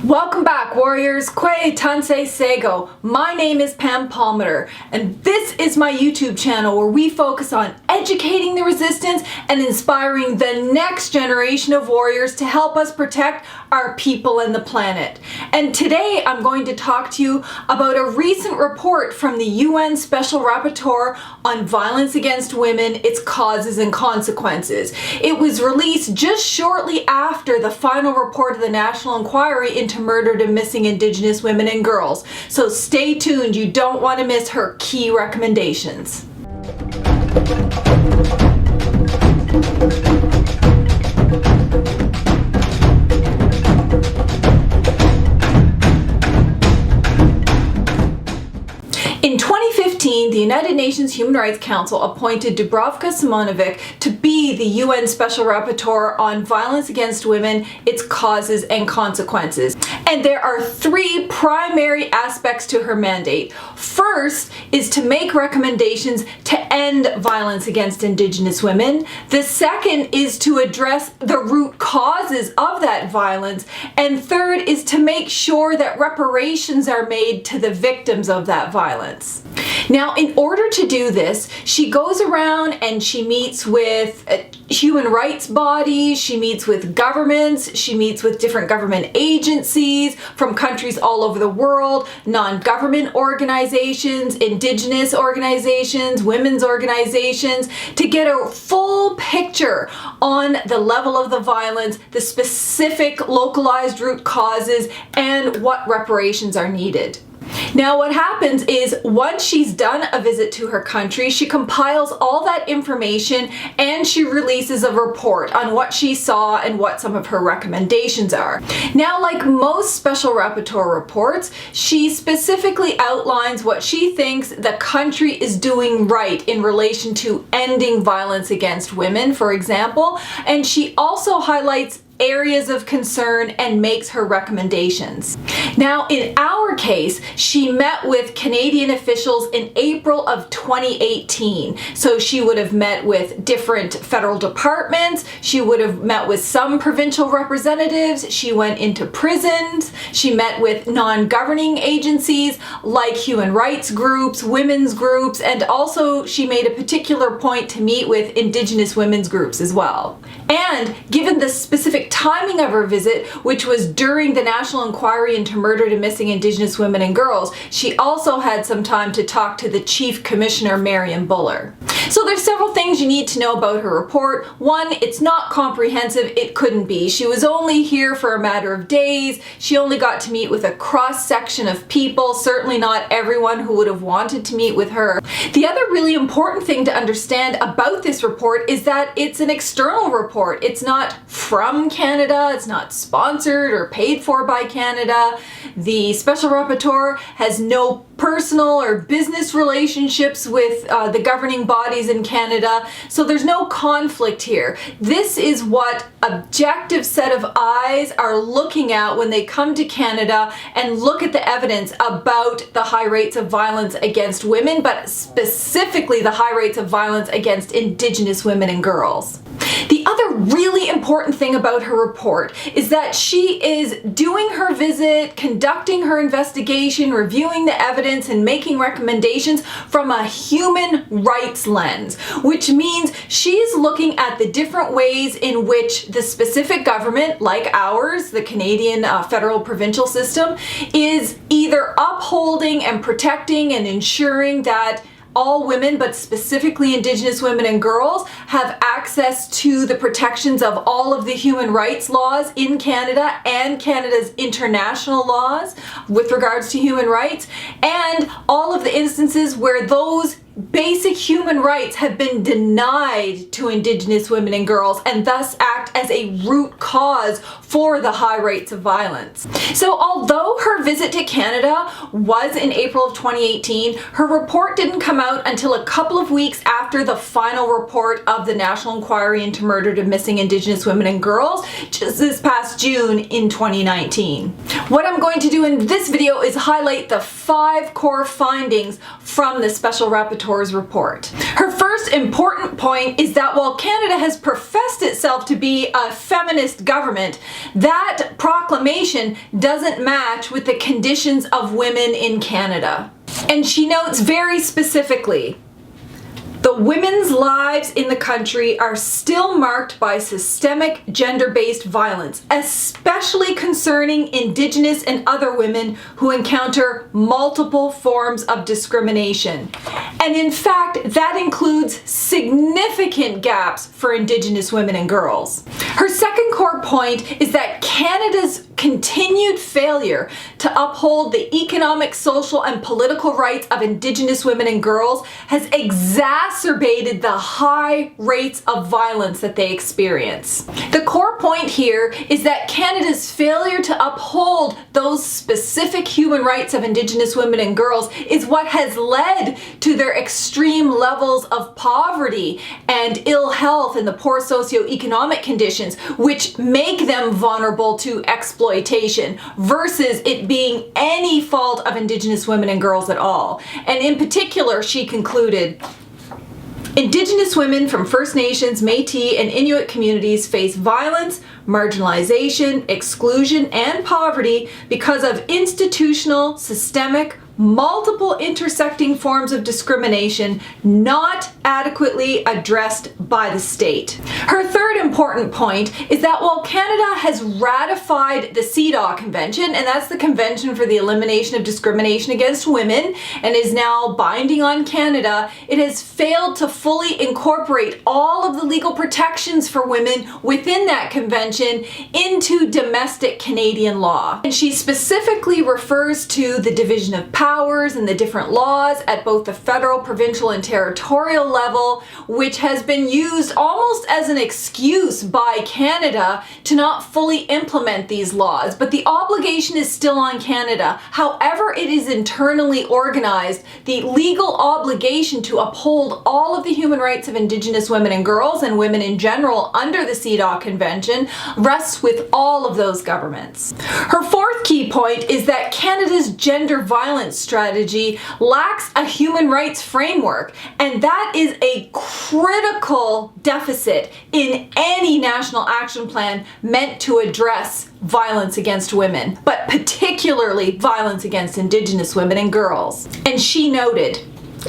Welcome back, warriors. Kwe Tansei Sego. My name is Pam Palmater, and this is my YouTube channel where we focus on educating the resistance and inspiring the next generation of warriors to help us protect our people and the planet. And today I'm going to talk to you about a recent report from the UN Special Rapporteur on violence against women, its causes and consequences. It was released just shortly after the final report of the National Inquiry into murdered and missing Indigenous women and girls. So stay tuned, you don't want to miss her key recommendations. In 2015, the United Nations Human Rights Council appointed Dubravka Simonivic to be the UN Special Rapporteur on violence against women, its causes and consequences. And there are three primary aspects to her mandate. First is to make recommendations to end violence against Indigenous women. The second is to address the root causes of that violence. And third is to make sure that reparations are made to the victims of that violence. Now, in order to do this, she goes around and she meets with human rights bodies, she meets with governments, she meets with different government agencies from countries all over the world, non-government organizations, indigenous organizations, women's organizations, to get a full picture on the level of the violence, the specific localized root causes, and what reparations are needed. Now what happens is once she's done a visit to her country, she compiles all that information and she releases a report on what she saw and what some of her recommendations are. Now, like most Special Rapporteur reports, she specifically outlines what she thinks the country is doing right in relation to ending violence against women, for example, and she also highlights areas of concern and makes her recommendations. Now, in our case, she met with Canadian officials in April of 2018. So she would have met with different federal departments, she would have met with some provincial representatives, she went into prisons, she met with non-governing agencies like human rights groups, women's groups, and also she made a particular point to meet with Indigenous women's groups as well. And given the specific timing of her visit, which was during the National Inquiry into murdered and missing Indigenous women and girls, she also had some time to talk to the Chief Commissioner, Marion Buller. So there's several things you need to know about her report. One, it's not comprehensive. It couldn't be. She was only here for a matter of days. She only got to meet with a cross-section of people, certainly not everyone who would have wanted to meet with her. The other really important thing to understand about this report is that it's an external report. It's not from Canada, it's not sponsored or paid for by Canada. The Special Rapporteur has no personal or business relationships with the governing bodies in Canada, so there's no conflict here. This is what objective set of eyes are looking at when they come to Canada and look at the evidence about the high rates of violence against women, but specifically the high rates of violence against Indigenous women and girls. The other really important thing about her report is that she is doing her visit, conducting her investigation, reviewing the evidence, and making recommendations from a human rights lens, which means she's looking at the different ways in which the specific government, like ours, the Canadian federal provincial system, is either upholding and protecting and ensuring that all women, but specifically Indigenous women and girls, have access to the protections of all of the human rights laws in Canada and Canada's international laws with regards to human rights, and all of the instances where those basic human rights have been denied to Indigenous women and girls and thus act as a root cause for the high rates of violence. So although her visit to Canada was in April of 2018, her report didn't come out until a couple of weeks after the final report of the National Inquiry into murdered and missing Indigenous women and girls, just this past June in 2019. What I'm going to do in this video is highlight the 5 core findings from the Special Rapporteur's report. Her first important point is that while Canada has professed itself to be a feminist government, that proclamation doesn't match with the conditions of women in Canada. And she notes very specifically, the women's lives in the country are still marked by systemic gender-based violence, especially concerning Indigenous and other women who encounter multiple forms of discrimination. And in fact, that includes significant gaps for Indigenous women and girls. Her second core point is that Canada's continued failure to uphold the economic, social, and political rights of Indigenous women and girls has exacerbated the high rates of violence that they experience. The core point here is that Canada's failure to uphold those specific human rights of Indigenous women and girls is what has led to their extreme levels of poverty and ill health and the poor socioeconomic conditions, which make them vulnerable to exploitation versus it being any fault of Indigenous women and girls at all. And in particular, she concluded, Indigenous women from First Nations, Métis, and Inuit communities face violence, marginalization, exclusion, and poverty because of institutional, systemic, multiple intersecting forms of discrimination not adequately addressed by the state. Her third important point is that while Canada has ratified the CEDAW Convention, and that's the Convention for the Elimination of Discrimination Against Women, and is now binding on Canada, it has failed to fully incorporate all of the legal protections for women within that convention into domestic Canadian law. And she specifically refers to the division of powers and the different laws at both the federal, provincial, and territorial level, which has been used almost as an excuse by Canada to not fully implement these laws. But the obligation is still on Canada. However it is internally organized, the legal obligation to uphold all of the human rights of Indigenous women and girls and women in general under the CEDAW Convention rests with all of those governments. Her fourth key point is that Canada's gender violence strategy lacks a human rights framework, and that is a critical deficit in any national action plan meant to address violence against women, but particularly violence against Indigenous women and girls. And she noted,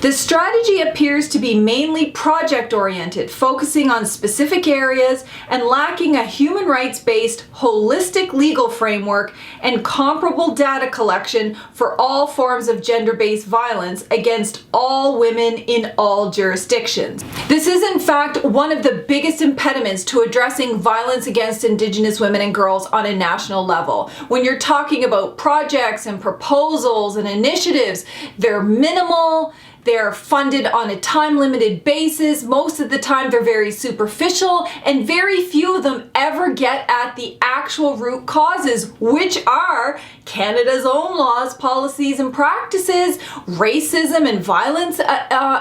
the strategy appears to be mainly project-oriented, focusing on specific areas and lacking a human rights-based, holistic legal framework and comparable data collection for all forms of gender-based violence against all women in all jurisdictions. This is in fact one of the biggest impediments to addressing violence against Indigenous women and girls on a national level. When you're talking about projects and proposals and initiatives, they're minimal, they're funded on a time-limited basis. Most of the time they're very superficial, and very few of them ever get at the actual root causes, which are Canada's own laws, policies, and practices, racism and violence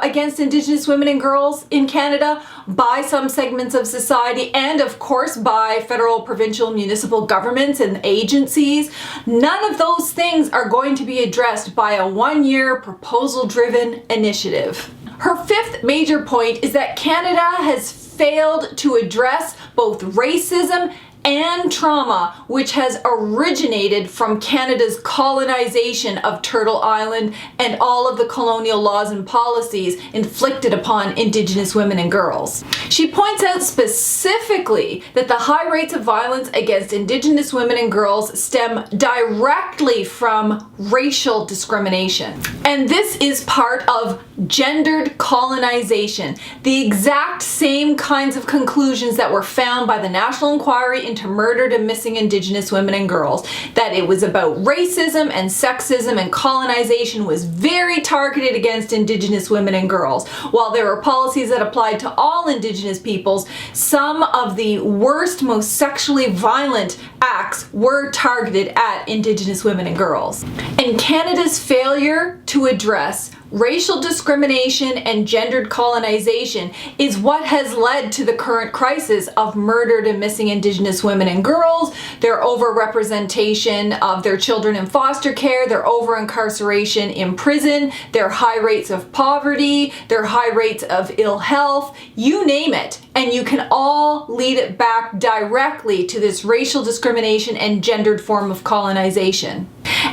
against Indigenous women and girls in Canada by some segments of society, and of course by federal, provincial, municipal governments and agencies. None of those things are going to be addressed by a one-year proposal-driven initiative. Her fifth major point is that Canada has failed to address both racism and trauma, which has originated from Canada's colonization of Turtle Island and all of the colonial laws and policies inflicted upon Indigenous women and girls. She points out specifically that the high rates of violence against Indigenous women and girls stem directly from racial discrimination. And this is part of gendered colonization, the exact same kinds of conclusions that were found by the National Inquiry into Murdered and Missing Indigenous Women and Girls, that it was about racism and sexism, and colonization was very targeted against Indigenous women and girls. While there were policies that applied to all Indigenous peoples, some of the worst, most sexually violent acts were targeted at Indigenous women and girls. And Canada's failure to address racial discrimination and gendered colonization is what has led to the current crisis of murdered and missing Indigenous women and girls, their overrepresentation of their children in foster care, their over-incarceration in prison, their high rates of poverty, their high rates of ill health, you name it. And you can all lead it back directly to this racial discrimination and gendered form of colonization.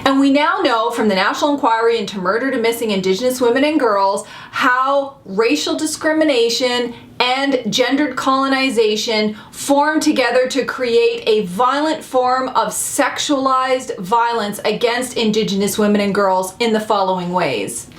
And we now know from the National Inquiry into Murdered and Missing Indigenous Women and Girls how racial discrimination and gendered colonization form together to create a violent form of sexualized violence against Indigenous women and girls in the following ways.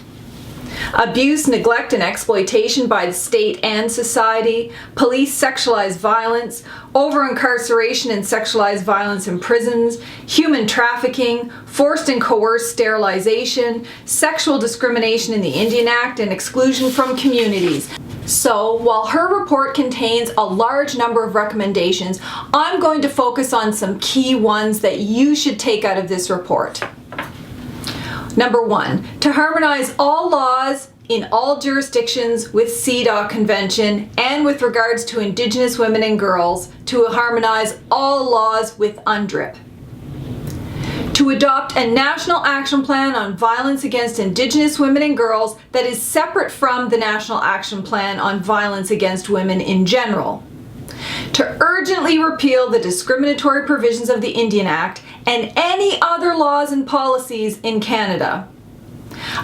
Abuse, neglect, and exploitation by the state and society, police sexualized violence, over-incarceration and sexualized violence in prisons, human trafficking, forced and coerced sterilization, sexual discrimination in the Indian Act, and exclusion from communities. So, while her report contains a large number of recommendations, I'm going to focus on some key ones that you should take out of this report. Number 1, to harmonize all laws in all jurisdictions with CEDAW Convention and with regards to Indigenous women and girls, to harmonize all laws with UNDRIP. To adopt a national action plan on violence against Indigenous women and girls that is separate from the National Action Plan on violence against women in general. To urgently repeal the discriminatory provisions of the Indian Act and any other laws and policies in Canada.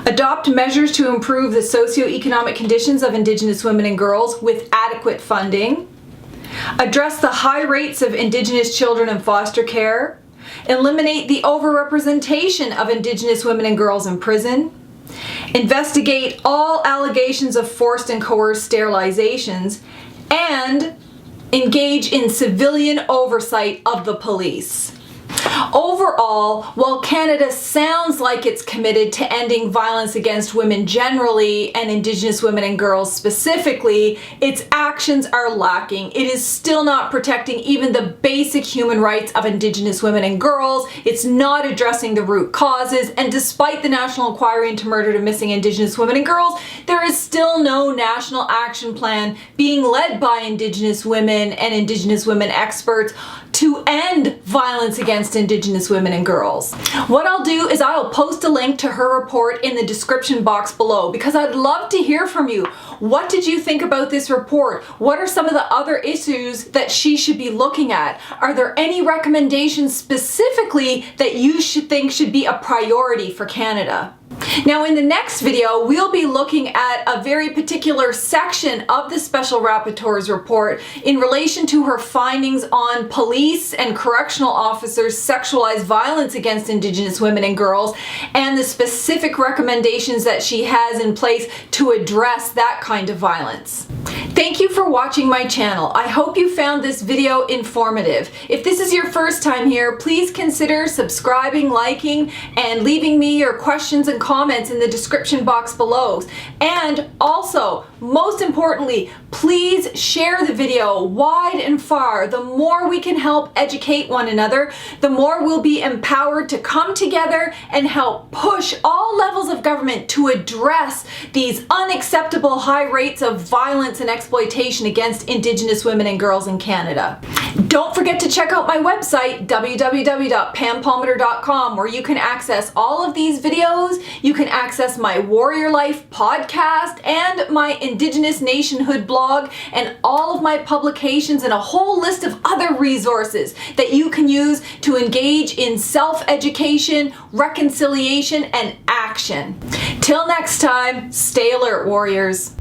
Adopt measures to improve the socioeconomic conditions of Indigenous women and girls with adequate funding. Address the high rates of Indigenous children in foster care. Eliminate the overrepresentation of Indigenous women and girls in prison. Investigate all allegations of forced and coerced sterilizations. And engage in civilian oversight of the police. Overall, while Canada sounds like it's committed to ending violence against women generally and Indigenous women and girls specifically, its actions are lacking. It is still not protecting even the basic human rights of Indigenous women and girls. It's not addressing the root causes, and despite the National Inquiry into Murdered and Missing Indigenous Women and Girls, there is still no national action plan being led by Indigenous women and Indigenous women experts to end violence against Indigenous women and girls. What I'll do is I'll post a link to her report in the description box below because I'd love to hear from you. What did you think about this report? What are some of the other issues that she should be looking at? Are there any recommendations specifically that you think should be a priority for Canada? Now in the next video, we'll be looking at a very particular section of the Special Rapporteur's report in relation to her findings on police and correctional officers' sexualized violence against Indigenous women and girls and the specific recommendations that she has in place to address that kind of violence. Thank you for watching my channel. I hope you found this video informative. If this is your first time here, please consider subscribing, liking, and leaving me your questions and comments in the description box below. And also, most importantly, please share the video wide and far. The more we can help educate one another, the more we'll be empowered to come together and help push all levels of government to address these unacceptable high rates of violence and exploitation against Indigenous women and girls in Canada. Don't forget to check out my website, www.pampalmater.com, where you can access all of these videos. You can access my Warrior Life podcast and my Indigenous Nationhood blog and all of my publications and a whole list of other resources that you can use to engage in self-education, reconciliation, and action. Till next time, stay alert, warriors.